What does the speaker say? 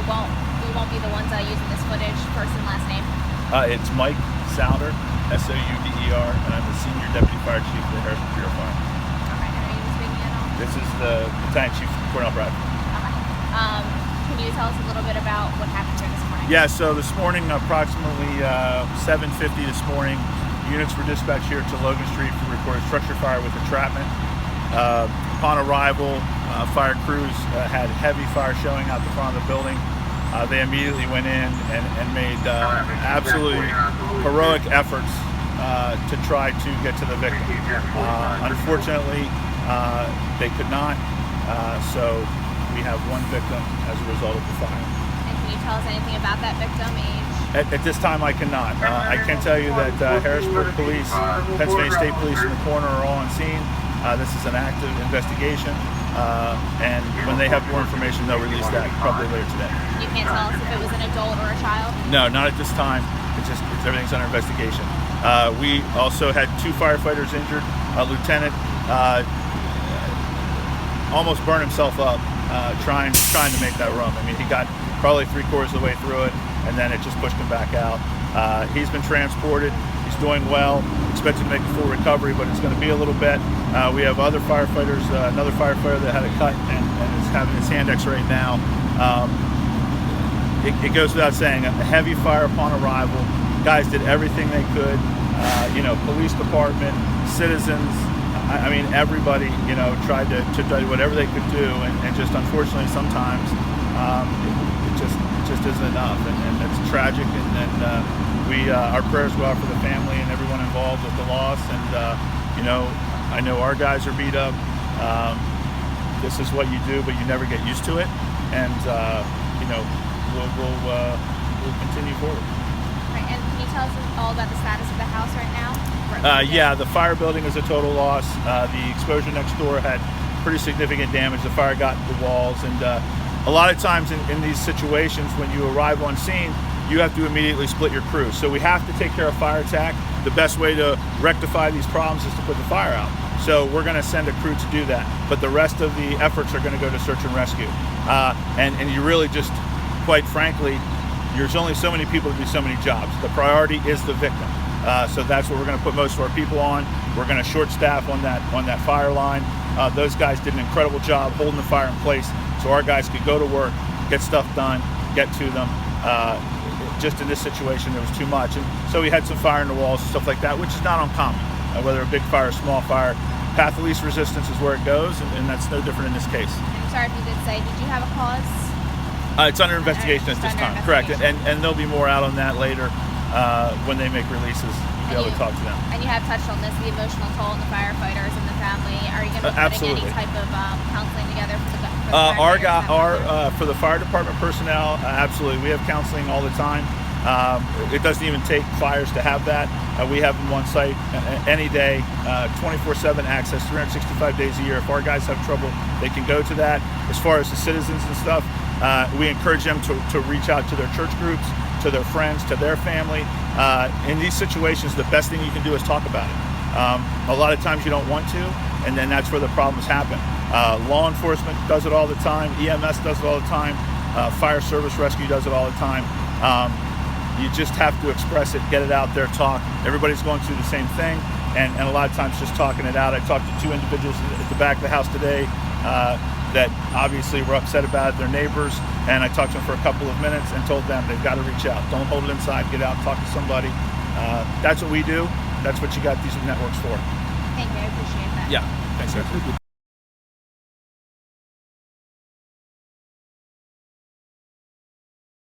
won't be the ones using this footage. First and last name. It's Mike Souder, Souder, and I'm the Senior Deputy Fire Chief of the Harrisburg Bureau of Fire. Okay, and are you speaking at all? This is the Battalion Chief Cornell Bradford. Okay. Can you tell us a little bit about what happened here this morning? Yeah, so this morning, approximately 7:50 this morning, units were dispatched here to Logan Street to report a structure fire with entrapment. Upon arrival, fire crews had heavy fire showing out the front of the building. They immediately went in and made absolutely heroic efforts to try to get to the victim. Unfortunately, they could not, so we have one victim as a result of the fire. And can you tell us anything about that victim, age? At this time, I cannot. I can tell you that Harrisburg Police, Pennsylvania State Police, and the coroner are all on scene. This is an active investigation, and when they have more information, they'll release that probably later today. You can't tell us if it was an adult or a child? No, not at this time. Everything's under investigation. We also had 2 firefighters injured. A lieutenant almost burned himself up trying to make that room. I mean, he got probably 3/4 of the way through it, and then it just pushed him back out. He's been transported. He's doing well. Expected to make a full recovery, but it's going to be a little bit. We have other firefighters, another firefighter that had a cut and is having his hand x-rayed now. It goes without saying, a heavy fire upon arrival. Guys did everything they could. Police department, citizens, I mean, everybody, tried to do whatever they could do, and just unfortunately sometimes it just isn't enough, and it's tragic, and our prayers go out for the family and everyone involved with the loss, and I know our guys are beat up. This is what you do, but you never get used to it, and we'll continue forward. Right, and can you tell us all about the status of the house right now? Yeah, the fire building is a total loss. The exposure next door had pretty significant damage. The fire got to the walls, and a lot of times in these situations, when you arrive on scene, you have to immediately split your crew. So we have to take care of fire attack. The best way to rectify these problems is to put the fire out. So we're going to send a crew to do that, but the rest of the efforts are going to go to search and rescue. And you really just, quite frankly, there's only so many people to do so many jobs. The priority is the victim. So that's what we're going to put most of our people on. We're going to short staff on that fire line. Those guys did an incredible job holding the fire in place, so our guys could go to work, get stuff done, get to them. Just in this situation, there was too much, and so we had some fire in the walls and stuff like that, which is not uncommon. Whether a big fire or small fire, path of least resistance is where it goes, and that's no different in this case. I'm sorry if you did say, did you have a cause? It's under investigation at this time, correct, and there'll be more out on that later when they make releases. You'll be able to talk to them. And you have touched on this, the emotional toll on the firefighters and the family. Are you going to be putting any type of counseling together for the for the fire department personnel? Absolutely. We have counseling all the time. It doesn't even take fires to have that. We have them on site any day, 24/7 access, 365 days a year. If our guys have trouble, they can go to that. As far as the citizens and stuff, we encourage them to reach out to their church groups, to their friends, to their family. In these situations, the best thing you can do is talk about it. A lot of times you don't want to, and then that's where the problems happen. Law enforcement does it all the time. EMS does it all the time. Fire service rescue does it all the time. You just have to express it, get it out there, talk. Everybody's going through the same thing, and a lot of times just talking it out. I talked to 2 individuals at the back of the house today that obviously were upset about it, their neighbors, and I talked to them for a couple of minutes and told them they've got to reach out. Don't hold it inside, get out, talk to somebody. That's what we do. That's what you got these networks for. Thank you, I appreciate that. Yeah, thanks, sir.